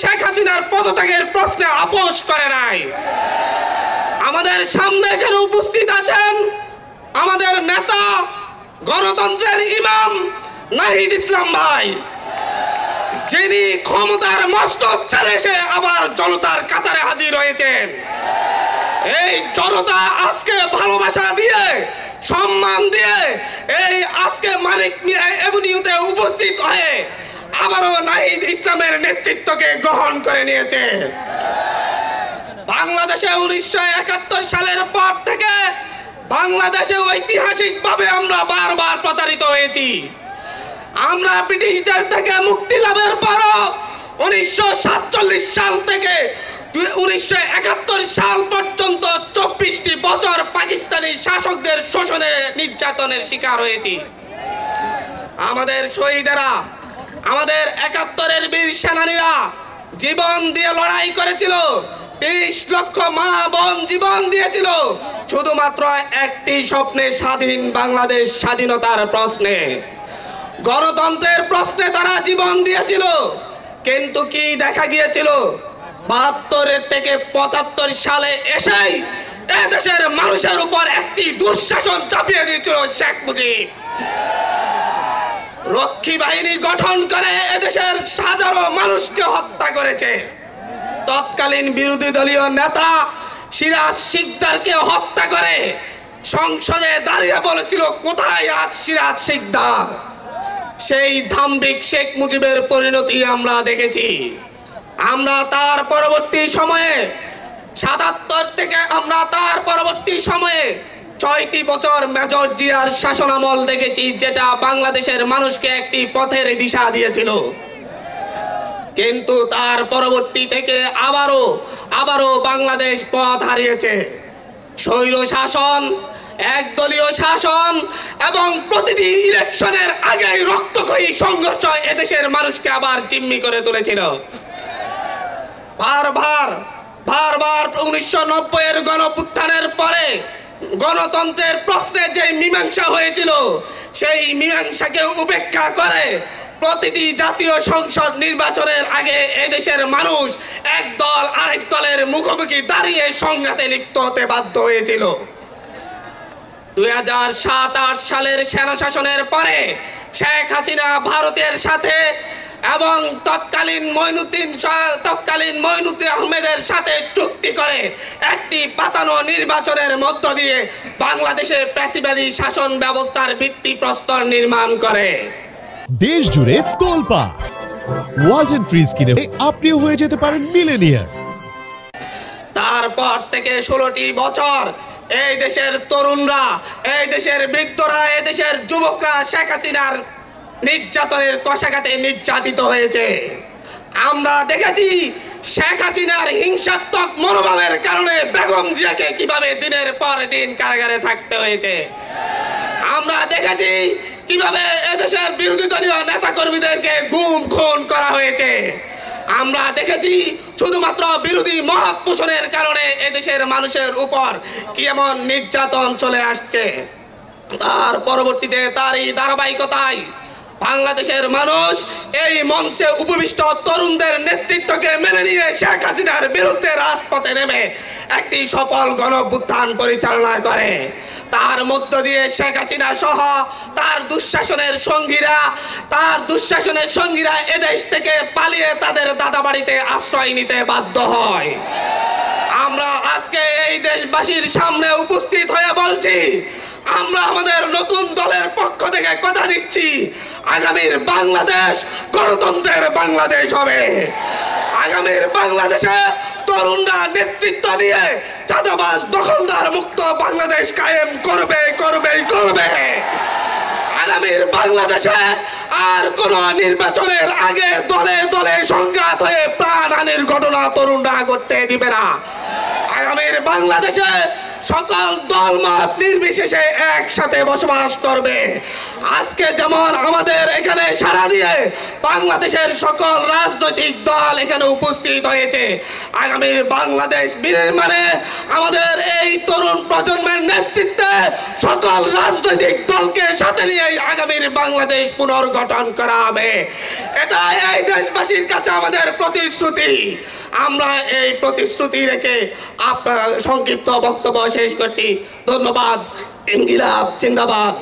শেখ হাসিনার পদত্যাগের প্রশ্নে আপোষ করে নাই। আমাদের সামনে এখানে উপস্থিত আছেন আমাদের নেতা, গণতন্ত্রের ইমাম নাহিদ ইসলাম ভাই, যিনি ক্ষমতার মস্তক ছেড়ে এসে আবার জনতার কাতারে হাজির হয়েছেন। এই জনতা আজকে ভালোবাসা দিয়ে, সম্মান দিয়ে এই আজকে মানিক মিয়া এভিনিউতে উপস্থিত হয়ে আবারও নাহিদ ইসলামের নেতৃত্বকে গ্রহণ করে নিয়েছে। বাংলাদেশে 1971 সালের পর থেকে বাংলাদেশে ঐতিহাসিকভাবে আমরা বারবার প্রতারিত হয়েছি। আমরা ব্রিটিশদের থেকে মুক্তি লাভের পরও 1947 সাল থেকে 1971 সাল পর্যন্ত 24টি বছর পাকিস্তানি শাসকদের শোষণে নির্যাতনের শিকার হয়েছি। আমাদের শহীদেরা, আমাদের 71-এর বীর সেনানীরা জীবন দিয়ে লড়াই করেছিল। 30 লক্ষ মা বোন জীবন দিয়েছিল শুধুমাত্র একটি স্বপ্নে, স্বাধীন বাংলাদেশ, স্বাধীনতার প্রশ্নে, গণতন্ত্রের প্রশ্নে তারা জীবন দিয়েছিল। কিন্তু কি দেখা গিয়েছিল? 72 থেকে 75 সালে এসেই এদেশের মানুষের উপর একটি দুঃশাসন চাপিয়ে দিয়েছিল শেখ মুজিব। রক্ষী বাহিনী গঠন করে এদেশের হাজারো মানুষকে হত্যা করেছে। তৎকালীন বিরোধী দলীয় নেতা সিরাজ শিকদারকে হত্যা করে সংসদে দাঁড়িয়ে বলেছিল, কোথায় আজ সিরাজ শিকদার? সেই ধাম্বিক শেখ মুজিবের পরিণতি আমরা দেখেছি। আমরা তার পরবর্তী সময়ে 77 থেকে আমরা তার পরবর্তী সময়ে 6টি বছর মেজর জিয়ার শাসনামল দেখেছি, যেটা বাংলাদেশের মানুষকে একটি পথের দিশা দিয়েছিল। কিন্তু তার পরবর্তী থেকে আবারও বাংলাদেশ পথ হারিয়েছে। স্বৈর শাসন, একদলীয় শাসন এবং প্রতিটি ইলেকশনের আগেই রক্তক্ষয়ী সংঘর্ষ এদেশের মানুষকে আবার জিম্মি করে তুলেছিল। বারবার 1990-এর গণঅভ্যুত্থানের পরে গণতন্ত্রের প্রশ্নে যে মীমাংসা হয়েছিল, সেই মীমাংসাকে উপেক্ষা করে প্রতিটি জাতীয় সংসদ নির্বাচনের আগে এদেশের মানুষ এক দল আরেক দলের মুখোমুখি দাঁড়িয়ে সংঘাতে লিপ্ত হতে বাধ্য হয়েছিল। 2007-8 সালের সেনা শাসনের পরে শেখ হাসিনা ভারতের সাথে এবং তৎকালীন মঈনুদ্দিন আহমেদের সাথে চুক্তি করে একটি পাতানো নির্বাচনের মধ্য দিয়ে বাংলাদেশে ফ্যাসিবাদী শাসন ব্যবস্থার ভিত্তিপ্রস্তর নির্মাণ করে। দেশ জুড়ে তোলপাড় ওয়ালজ এন্ড ফ্রিজ কিনে আপনিও হয়ে যেতে পারেন মিলেনিয়ার। তারপর থেকে 16টি বছর এই দেশের তরুণরা, এই দেশের বৃদ্ধরা, এই দেশের যুবকরা শেখ হাসিনার নির্যাতনের কষাঘাতে নির্যাতিত হয়েছে। আমরা দেখেছি শেখ হাসিনার হিংসাত্মক মনোভাবের কারণে বেগম জিয়াকে কিভাবে দিনের পর দিন কারাগারে থাকতে হয়েছে। আমরা দেখেছি কিভাবে এদেশের বিরোধী দলীয় নেতা কর্মীদেরকে গুম খুন করা হয়েছে। আমরা দেখেছি শুধুমাত্র বিরোধী মত পোষণের কারণে এদেশের মানুষের উপর কি এমন নির্যাতন চলে আসছে। তার পরবর্তীতে তারই ধারাবাহিকতায় বাংলাদেশের মানুষ এই মঞ্চে উপবিষ্ট তরুণদের নেতৃত্বকে মেনে নিয়ে শেখ হাসিনার বিরুদ্ধে রাজপথে নেমে একটি সফল গণঅভ্যুত্থান পরিচালনা করে। তার মধ্য দিয়ে শেখ হাসিনা সহ তার দুঃশাসনের সঙ্গীরা এদেশ থেকে পালিয়ে তাদের দাদাবাড়িতে আশ্রয় নিতে বাধ্য হয়। আমরা আজকে এই দেশবাসীর সামনে উপস্থিত হয়ে বলছি, আমরা আমাদের নতুন দলের পক্ষ থেকে কথা দিচ্ছি, আগামীর বাংলাদেশ গণতন্ত্রের বাংলাদেশ হবে। আগামীর বাংলাদেশে তরুণরা নেতৃত্ব দিয়ে চাঁদাবাজ দখলদার মুক্ত বাংলাদেশ কায়েম করবে। আগামীর বাংলাদেশে আর কোন নির্বাচনের আগে দলে দলে সংঘাত হয়ে প্রাণহানির ঘটনা তরুণরা ঘটতে দিবে না। আগামীর বাংলাদেশে সকল দলমত নির্বিশেষে একসাথে বসবাস করবে। আজকে যেমন আমাদের এখানে সারা দিয়ে বাংলাদেশের সকল রাজনৈতিক দল এখানে উপস্থিত হয়েছে, আগামীর বাংলাদেশ বিনির্মাণে আমাদের এই তরুণ প্রজন্মের নেতৃত্বে সকল রাজনৈতিক দলকে সাথে নিয়ে আগামীর বাংলাদেশ পুনর্গঠন করা হবে। এটা এই দেশবাসীর কাছে আমাদের প্রতিশ্রুতি। আমরা এই প্রতিশ্রুতি রেখে আপনার সংক্ষিপ্ত বক্তব্য শেষ করছি। ধন্যবাদ। ইনকিলাব জিন্দাবাদ।